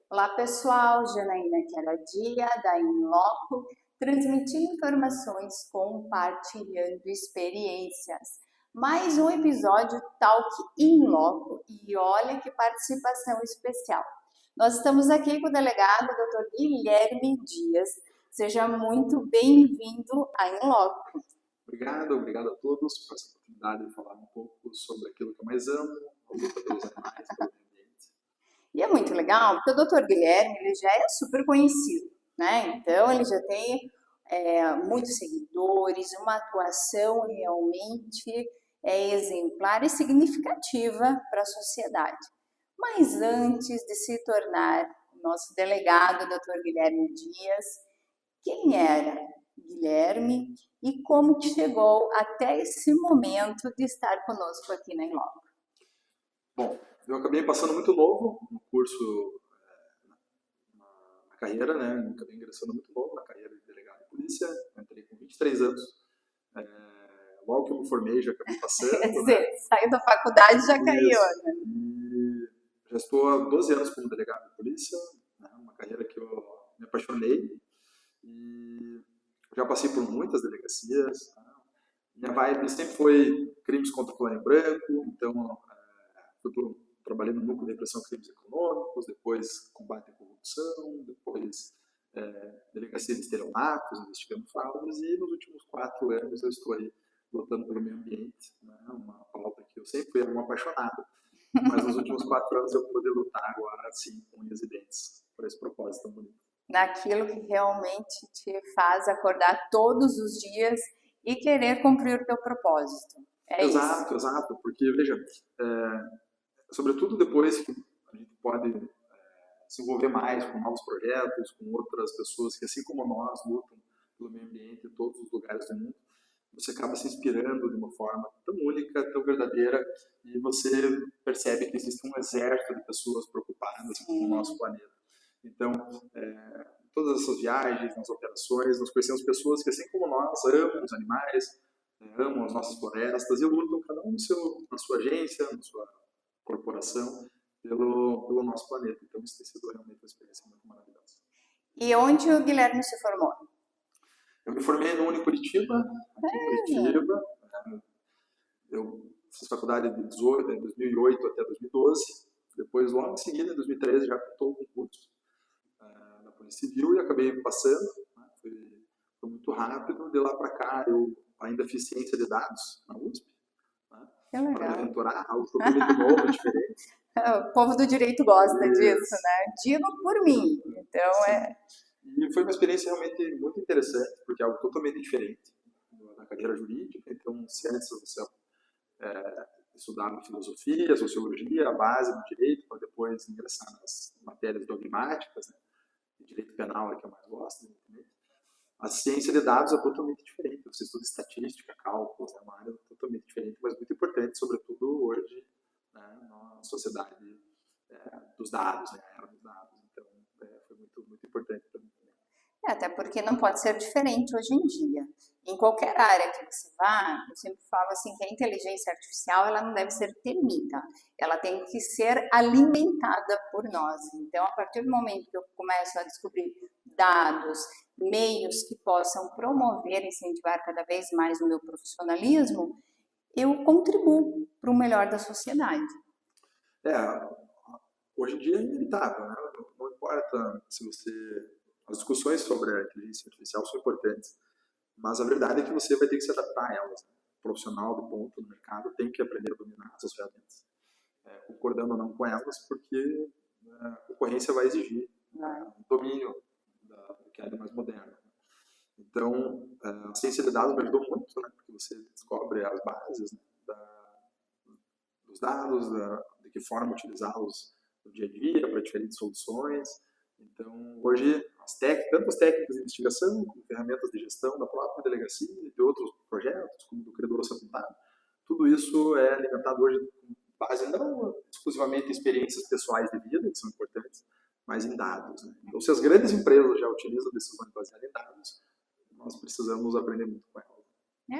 Olá pessoal, Janaína Queradia da Inloco, transmitindo informações, compartilhando experiências. Mais um episódio Talk Inloco e olha que participação especial. Nós estamos aqui com o delegado Dr. Guilherme Dias. Seja muito bem-vindo à Inloco. Obrigado a todos por essa oportunidade de falar um pouco sobre aquilo que eu mais amo, a luta pelos animais, pelo meio ambiente. E é muito legal, porque o Dr. Guilherme ele já é super conhecido, né? Então ele já tem muitos seguidores, uma atuação realmente exemplar e significativa para a sociedade. Mas antes de se tornar nosso delegado, Dr. Guilherme Dias, quem era Guilherme e como que chegou até esse momento de estar conosco aqui na Inloco? Bom, eu acabei passando muito novo no curso, na carreira, né? Acabei ingressando muito novo na carreira de delegado de polícia, entrei com 23 anos. Logo que eu me formei, já acabei passando. Quer dizer, né? Saiu da faculdade e já caiu, né? E já estou há 12 anos como delegado de polícia, né? Uma carreira que eu me apaixonei e já passei por muitas delegacias. Né? Minha vibe sempre foi crimes contra o plano em branco, então trabalhei no núcleo de repressão de crimes econômicos, depois combate à corrupção, depois delegacia de estelionatos, investigando fraudes, e nos últimos 4 anos eu estou aí lutando pelo meio ambiente, né? Uma pauta que eu sempre fui um apaixonado, mas nos últimos 4 anos eu pude lutar agora, sim, com unhas e dentes, por esse propósito tão bonito. Naquilo que realmente te faz acordar todos os dias e querer cumprir o teu propósito. Exato, porque, veja, sobretudo depois que a gente pode se envolver mais com novos projetos, com outras pessoas que, assim como nós, lutam pelo meio ambiente em todos os lugares do mundo, você acaba se inspirando de uma forma tão única, tão verdadeira, e você percebe que existe um exército de pessoas preocupadas com o nosso planeta. Então, todas essas viagens, nas operações, nós conhecemos pessoas que, assim como nós, amam os animais, amam as nossas florestas, e lutam cada um na sua agência, na sua corporação, pelo nosso planeta. Então, isso tem sido realmente uma experiência muito maravilhosa. E onde o Guilherme se formou? Eu me formei no Unicuritiba, aqui em Curitiba. Eu fiz faculdade de 2008 até 2012. Depois, logo em seguida, em 2013, já estou com concurso na Polícia Civil e acabei passando. Né? Foi muito rápido. De lá para cá, eu ainda fiz ciência de dados na USP. Né? Para me aventurar, algo totalmente novo, diferente. O povo do direito gosta disso, né? Digo por mim. Então, E foi uma experiência realmente muito interessante, porque é algo totalmente diferente da carreira jurídica. Então, se antes você estudava filosofia, sociologia, a base do direito, para depois ingressar nas matérias dogmáticas, né? Direito penal é que eu mais gosto, evidentemente. A ciência de dados é totalmente diferente. Você estuda estatística, cálculos, é uma área totalmente diferente, mas muito importante, sobretudo hoje, né, na sociedade dos dados, né, a era dos dados. Então, foi muito importante para mim. Até porque não pode ser diferente hoje em dia. Em qualquer área que você vá, eu sempre falo assim que a inteligência artificial ela não deve ser temida, ela tem que ser alimentada por nós. Então, a partir do momento que eu começo a descobrir dados, meios que possam promover e incentivar cada vez mais o meu profissionalismo, eu contribuo para o melhor da sociedade. Hoje em dia é inevitável, né? Não importa se você... As discussões sobre a inteligência artificial são importantes, mas a verdade é que você vai ter que se adaptar a elas. Né? O profissional de ponta no mercado tem que aprender a dominar essas ferramentas, concordando ou não com elas, porque a concorrência vai exigir domínio do que é mais moderno. Então, a ciência de dados me ajudou muito, né? Porque você descobre as bases, né? Dos dados, de que forma utilizá-los no dia a dia para diferentes soluções. Então, hoje, tanto as técnicas de investigação, como ferramentas de gestão da própria delegacia e de outros projetos, como do credor orçamentário, tudo isso é alimentado hoje com base não exclusivamente em experiências pessoais de vida, que são importantes, mas em dados. Né? Então, se as grandes empresas já utilizam decisões baseadas em dados, nós precisamos aprender muito com elas.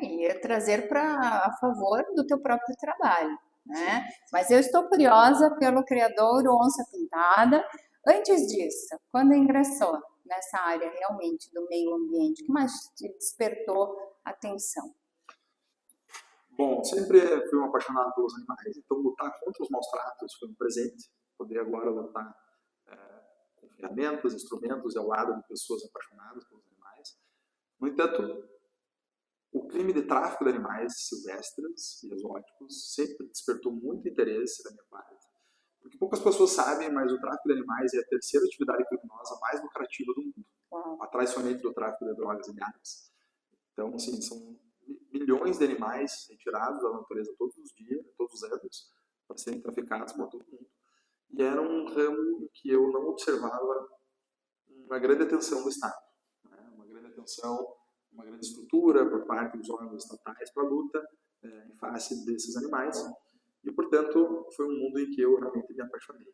E trazer a favor do teu próprio trabalho. Né? Mas eu estou curiosa pelo criador Onça Pintada, Antes disso, quando ingressou nessa área realmente do meio ambiente, o que mais te despertou atenção? Bom, sempre fui um apaixonado pelos animais, então lutar contra os maus tratos foi um presente. Poder agora lutar com ferramentas, instrumentos e ao lado de pessoas apaixonadas pelos animais. No entanto, o crime de tráfico de animais silvestres e exóticos sempre despertou muito interesse da minha parte. Porque poucas pessoas sabem, mas o tráfico de animais é a terceira atividade criminosa mais lucrativa do mundo, Uau. atrás somente do tráfico de drogas e de armas. Então, assim, são milhões de animais retirados da natureza todos os dias, todos os anos, para serem traficados por todo mundo. E era um ramo em que eu não observava uma grande atenção do Estado, né? Uma grande atenção, uma grande estrutura por parte dos órgãos estatais para a luta em face desses animais. E, portanto, foi um mundo em que eu realmente me apaixonei.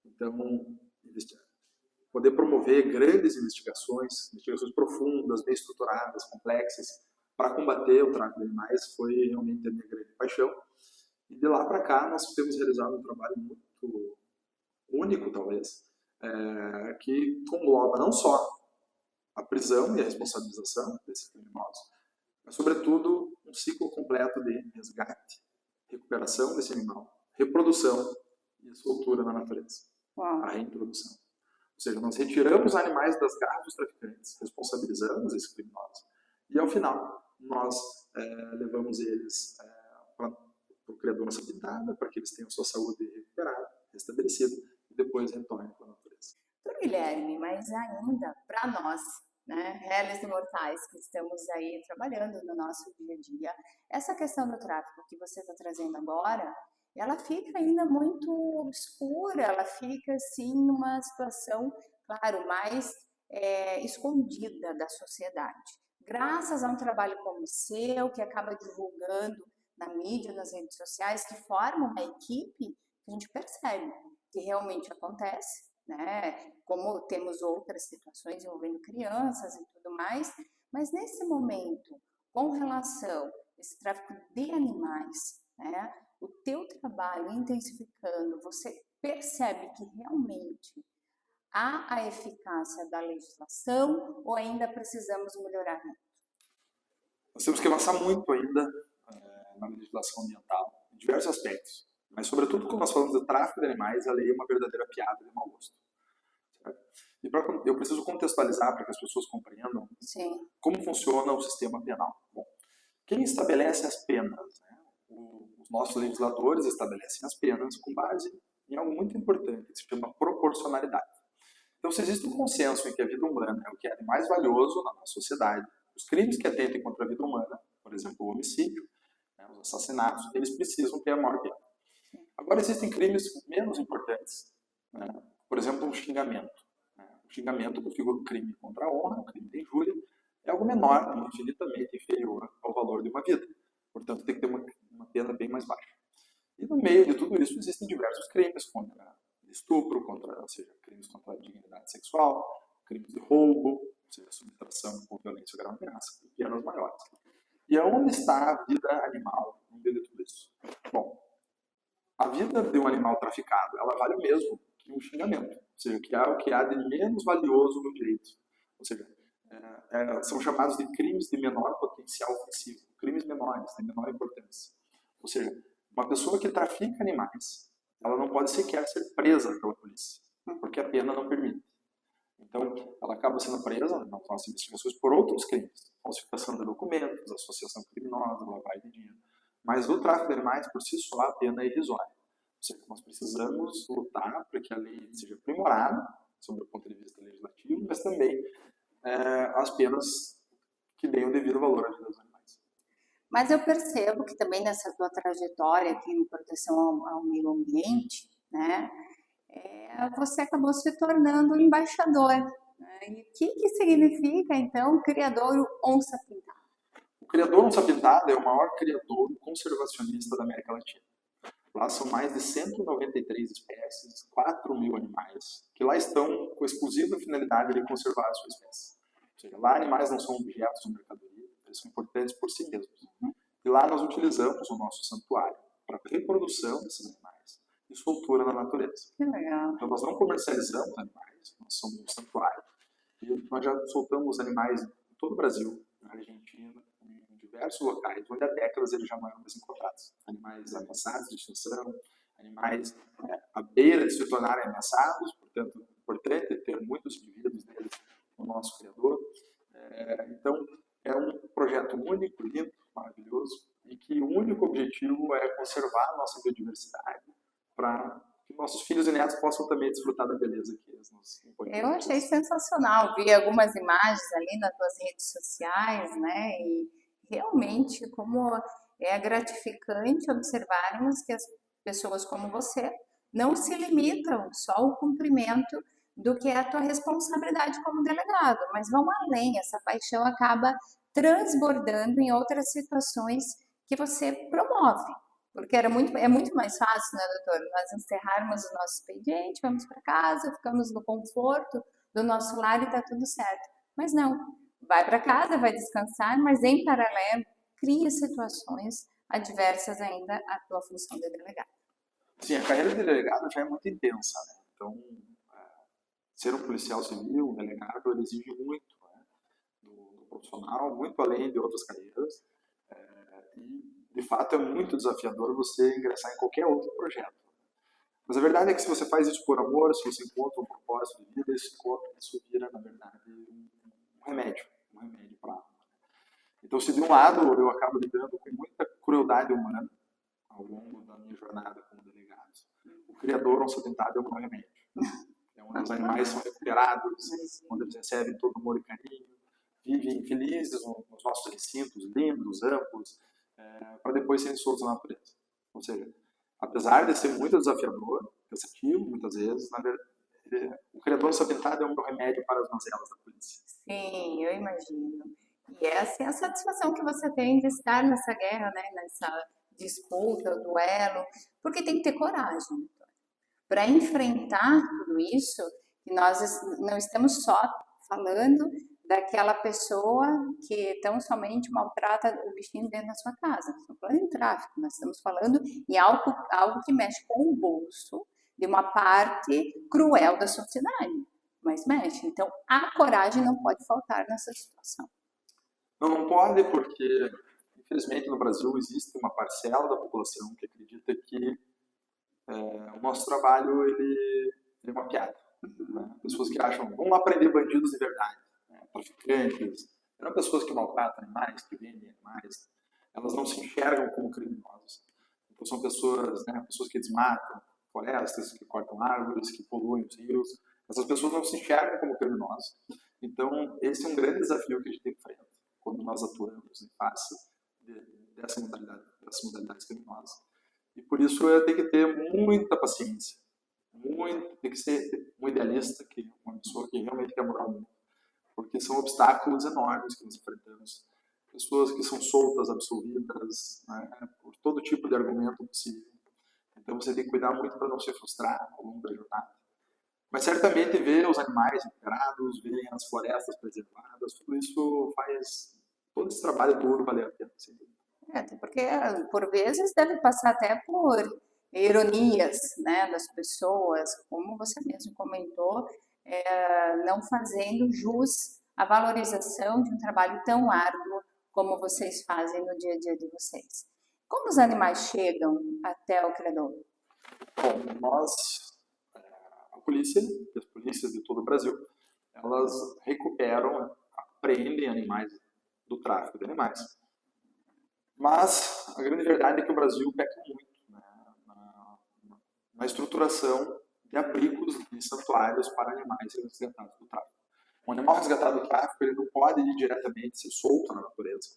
Então, poder promover grandes investigações profundas, bem estruturadas, complexas, para combater o tráfico de animais foi realmente a minha grande paixão. E de lá para cá nós temos realizado um trabalho muito único, talvez, que engloba não só a prisão e a responsabilização desses criminosos, mas, sobretudo, um ciclo completo de resgate, recuperação desse animal, reprodução e soltura na natureza, a reintrodução. Ou seja, nós retiramos animais das garras dos traficantes, responsabilizamos esses criminosos e, ao final, nós levamos eles para o criador nossa pintada, para que eles tenham sua saúde recuperada, restabelecida, e depois retornem para a natureza. Doutor Guilherme, mas ainda para nós, né, réis mortais que estamos aí trabalhando no nosso dia a dia, essa questão do tráfico que você está trazendo agora, ela fica ainda muito obscura, ela fica assim numa situação, claro, mais escondida da sociedade. Graças a um trabalho como o seu, que acaba divulgando na mídia, nas redes sociais, que forma uma equipe, a gente percebe que realmente acontece, né? Como temos outras situações envolvendo crianças e tudo mais, mas nesse momento, com relação a esse tráfico de animais, né? O teu trabalho intensificando, você percebe que realmente há a eficácia da legislação ou ainda precisamos melhorar? Nós temos que avançar muito ainda na legislação ambiental, em diversos aspectos. Mas, sobretudo, quando nós falamos de tráfico de animais, a lei é uma verdadeira piada de mau gosto. Certo? E eu preciso contextualizar para que as pessoas compreendam como funciona o sistema penal. Bom, quem estabelece as penas? Né? Os nossos legisladores estabelecem as penas com base em algo muito importante, que se chama proporcionalidade. Então, se existe um consenso em que a vida humana é o que é de mais valioso na nossa sociedade, os crimes que atentem contra a vida humana, por exemplo, o homicídio, os assassinatos, eles precisam ter a maior pena. Agora, existem crimes menos importantes, né? Por exemplo, um xingamento. Um xingamento configura um crime contra a honra, um crime de injúria, é algo menor, infinitamente inferior ao valor de uma vida. Portanto, tem que ter uma pena bem mais baixa. E no meio de tudo isso existem diversos crimes contra estupro, ou seja, crimes contra a dignidade sexual, crimes de roubo, ou seja, subtração por violência ou grave ameaça, penas maiores. E aonde está a vida animal no meio de tudo isso? Bom, a vida de um animal traficado, ela vale o mesmo que um xingamento, ou seja, o que há de menos valioso no direito. Ou seja, são chamados de crimes de menor potencial ofensivo, crimes menores, de menor importância. Ou seja, uma pessoa que trafica animais, ela não pode sequer ser presa pela polícia, porque a pena não permite. Então, ela acaba sendo presa nas nossas investigações por outros crimes, falsificação de documentos, associação criminosa, lavagem de dinheiro. Mas o tráfico de animais, por si só, a pena é irrisória. Ou seja, nós precisamos lutar para que a lei seja aprimorada, sob o ponto de vista legislativo, mas também as penas que deem o devido valor à vida dos animais. Mas eu percebo que também nessa tua trajetória aqui em proteção ao meio ambiente, né, você acabou se tornando um embaixador. Né? E o que significa, então, criador onça pintada? O criador onça pintada é o maior criador conservacionista da América Latina. Lá são mais de 193 espécies, 4.000 animais, que lá estão com a exclusiva finalidade de conservar a sua espécie. Ou seja, lá animais não são objetos ou mercadoria, eles são importantes por si mesmos. E lá nós utilizamos o nosso santuário para a reprodução desses animais e soltura na natureza. Que legal. Então, nós não comercializamos animais, nós somos um santuário. E nós já soltamos animais em todo o Brasil, na Argentina, em diversos locais, onde há décadas eles já não eram mais encontrados. Animais ameaçados de extinção, animais à beira de se tornarem ameaçados, portanto, é importante ter muitos indivíduos deles no nosso criador. Então, é um projeto único, lindo, maravilhoso, e que o único objetivo é conservar a nossa biodiversidade para que nossos filhos e netos possam também desfrutar da beleza que eles nos impõem. Eu achei sensacional, vi algumas imagens ali nas tuas redes sociais, né? E realmente como é gratificante observarmos que as pessoas como você não se limitam só ao cumprimento do que é a tua responsabilidade como delegado, mas vão além, essa paixão acaba transbordando em outras situações que você promove. Porque é muito mais fácil, né, doutor? Nós encerrarmos o nosso expediente, vamos para casa, ficamos no conforto do nosso lar e está tudo certo. Mas não, vai para casa, vai descansar, mas em paralelo, cria situações adversas ainda à tua função de delegado. Sim, a carreira de delegado já é muito intensa, né? Então, ser um policial civil, um delegado, ele exige muito, né, do profissional, muito além de outras carreiras. E, de fato, é muito desafiador você ingressar em qualquer outro projeto. Mas a verdade é que se você faz isso por amor, se você encontra um propósito de vida, isso vira, na verdade, um remédio para a alma. Então, se de um lado eu acabo lidando com muita crueldade humana ao longo da minha jornada como delegado, o criador ocidental é um remédio. É onde os animais são recuperados, onde eles recebem todo amor e carinho, vivem felizes nos nossos recintos lindos, amplos, para depois serem soltos na natureza. Ou seja, apesar de ser muito desafiador, cansativo, muitas vezes, na verdade, o criador ocidental é um remédio para as mazelas da polícia. Sim, eu imagino. E essa é a satisfação que você tem de estar nessa guerra, né? Nessa disputa, duelo, porque tem que ter coragem para enfrentar tudo isso. E nós não estamos só falando daquela pessoa que tão somente maltrata o bichinho dentro da sua casa. Nós estamos falando em tráfico, nós estamos falando em algo que mexe com o bolso de uma parte cruel da sociedade, mas mexe. Então, a coragem não pode faltar nessa situação. Não pode, porque, infelizmente, no Brasil existe uma parcela da população que acredita que o nosso trabalho ele é uma piada. Né? Pessoas que acham, vamos lá prender bandidos de verdade, né? Traficantes, não pessoas que maltratam animais, que vendem animais, elas não se enxergam como criminosos. Então são pessoas, né, pessoas que desmatam florestas, que cortam árvores, que poluem os rios. Essas pessoas não se enxergam como criminosos. Então esse é um grande desafio que a gente enfrenta quando nós atuamos em face dessas modalidades criminosas. E por isso tem que ter muita paciência, tem que ser um idealista, uma pessoa que realmente quer mudar o mundo, porque são obstáculos enormes que nós enfrentamos. Pessoas que são soltas, absolvidas, né, por todo tipo de argumento possível. Então você tem que cuidar muito para não se frustrar ao longo da jornada. Mas certamente ver os animais recuperados, ver as florestas preservadas, tudo isso faz todo esse trabalho duro valer a pena. Porque por vezes deve passar até por ironias, né, das pessoas, como você mesmo comentou, não fazendo jus à valorização de um trabalho tão árduo como vocês fazem no dia a dia de vocês. Como os animais chegam até o criador? Bom, nós, a polícia, e as polícias de todo o Brasil, elas recuperam, apreendem animais do tráfico de animais. Mas a grande verdade é que o Brasil peca muito, né, na estruturação de abrigos e santuários para animais resgatados do tráfico. Um animal resgatado do tráfico ele não pode ir diretamente ser solto na natureza,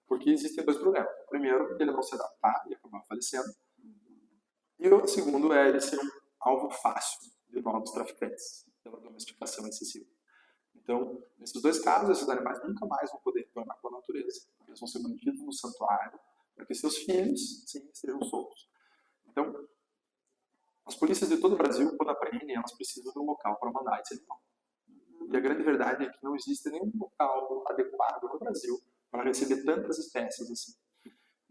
porque existem dois problemas. O primeiro, ele não se adaptar e acabar falecendo. E o segundo é ele ser um alvo fácil de novos traficantes, pela domesticação excessiva. Então, nesses dois casos, esses animais nunca mais vão poder retornar para a natureza. Eles vão ser mantidos no santuário para que seus filhos, sim, sejam soltos. Então, as polícias de todo o Brasil, quando apreendem, elas precisam de um local para mandar esse animal. E a grande verdade é que não existe nenhum local adequado no Brasil para receber tantas espécies assim.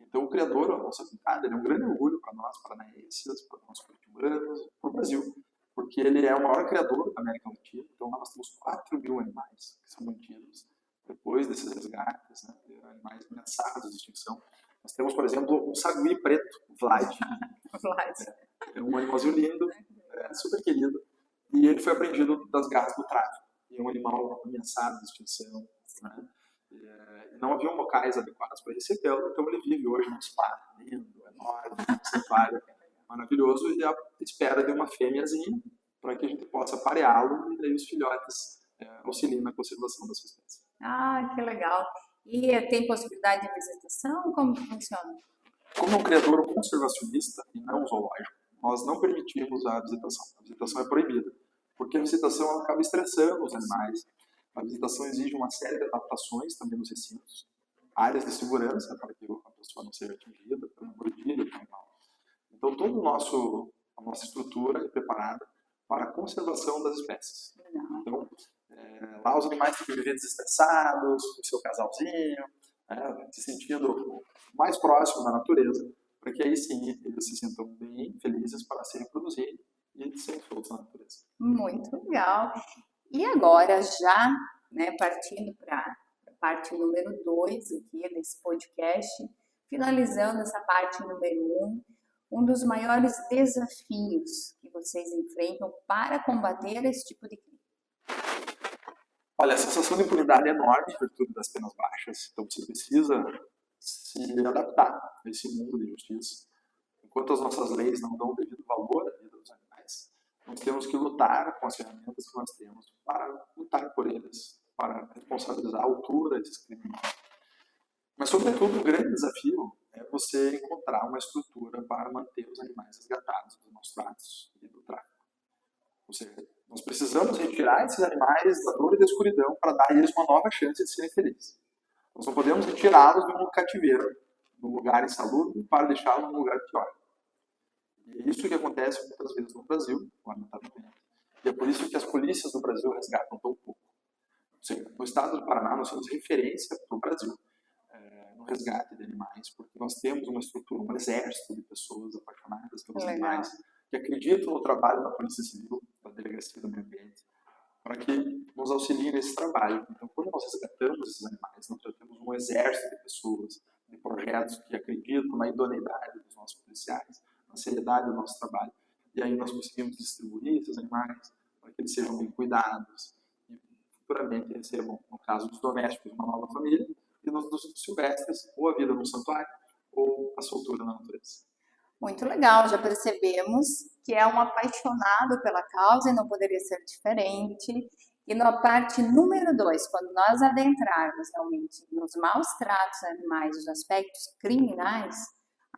Então, o criador, a nossa pintada, ele é um grande orgulho para nós, paranaenses, para nós curitibanos, para o Brasil, porque ele é o maior criador da América Latina. Então, nós temos 4 mil animais que são mantidos depois desses resgates, né, de animais ameaçados de extinção. Nós temos, por exemplo, um sagui preto, Vlad. É um animalzinho lindo, super querido, e ele foi apreendido das garras do tráfico. E é um animal ameaçado de extinção, né? Não haviam locais adequados para recebê-lo, então ele vive hoje num spa lindo, enorme, santuário maravilhoso, e à espera de uma fêmeazinha para que a gente possa pareá-lo e daí os filhotes auxiliem na conservação da sua espécie. Ah, que legal. E tem possibilidade de visitação? Como que funciona? Como é um criador conservacionista e não zoológico, nós não permitimos a visitação. A visitação é proibida, porque a visitação ela acaba estressando os animais. A visitação exige uma série de adaptações também nos recintos, áreas de segurança para que a pessoa não seja atingida por uma mordida do animal. Então, toda a nossa estrutura é preparada para a conservação das espécies. Então, lá os animais têm que viver desestressados, com o seu casalzinho, se sentindo mais próximo da natureza, para que aí sim eles se sintam bem felizes para se reproduzir e serem soltos na natureza. Muito legal. E agora, já partindo para a parte número 2 aqui desse podcast, finalizando essa parte número 1, um dos maiores desafios que vocês enfrentam para combater esse tipo de crime? Olha, a sensação de impunidade é enorme em virtude das penas baixas, então você precisa se adaptar a esse mundo de justiça. Enquanto as nossas leis não dão o devido valor à vida dos animais, nós temos que lutar com as ferramentas que nós temos para lutar por eles, para responsabilizar a altura desses criminosos. Mas, sobretudo, o grande desafio é você encontrar uma estrutura para manter os animais resgatados dos maus tratos e do tráfico. Ou seja, nós precisamos retirar esses animais da dor e da escuridão para dar a eles uma nova chance de serem felizes. Nós não podemos retirá-los de um cativeiro, de um lugar insalubre, para deixá-los num lugar pior. E é isso que acontece muitas vezes no Brasil, lamentavelmente. E é por isso que as polícias do Brasil resgatam tão pouco. Ou seja, no estado do Paraná, nós somos referência para o Brasil no resgate de animais, porque nós temos uma estrutura, um exército de pessoas apaixonadas pelos animais, que acreditam no trabalho da Polícia Civil, da Delegacia do Meio Ambiente, para que nos auxiliem nesse trabalho. Então, quando nós resgatamos esses animais, nós já temos um exército de pessoas, de projetos que acreditam na idoneidade dos nossos policiais, na seriedade do nosso trabalho. E aí nós conseguimos distribuir esses animais para que eles sejam bem cuidados e futuramente recebam, no caso dos domésticos, uma nova família, e nos dos silvestres, ou a vida no santuário, ou a soltura na natureza. Muito legal, já percebemos que é um apaixonado pela causa e não poderia ser diferente. E na parte número 2, quando nós adentrarmos realmente nos maus tratos animais, os aspectos criminais,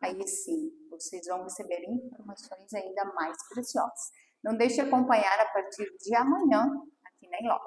aí sim, vocês vão receber informações ainda mais preciosas. Não deixe de acompanhar a partir de amanhã aqui na Iló.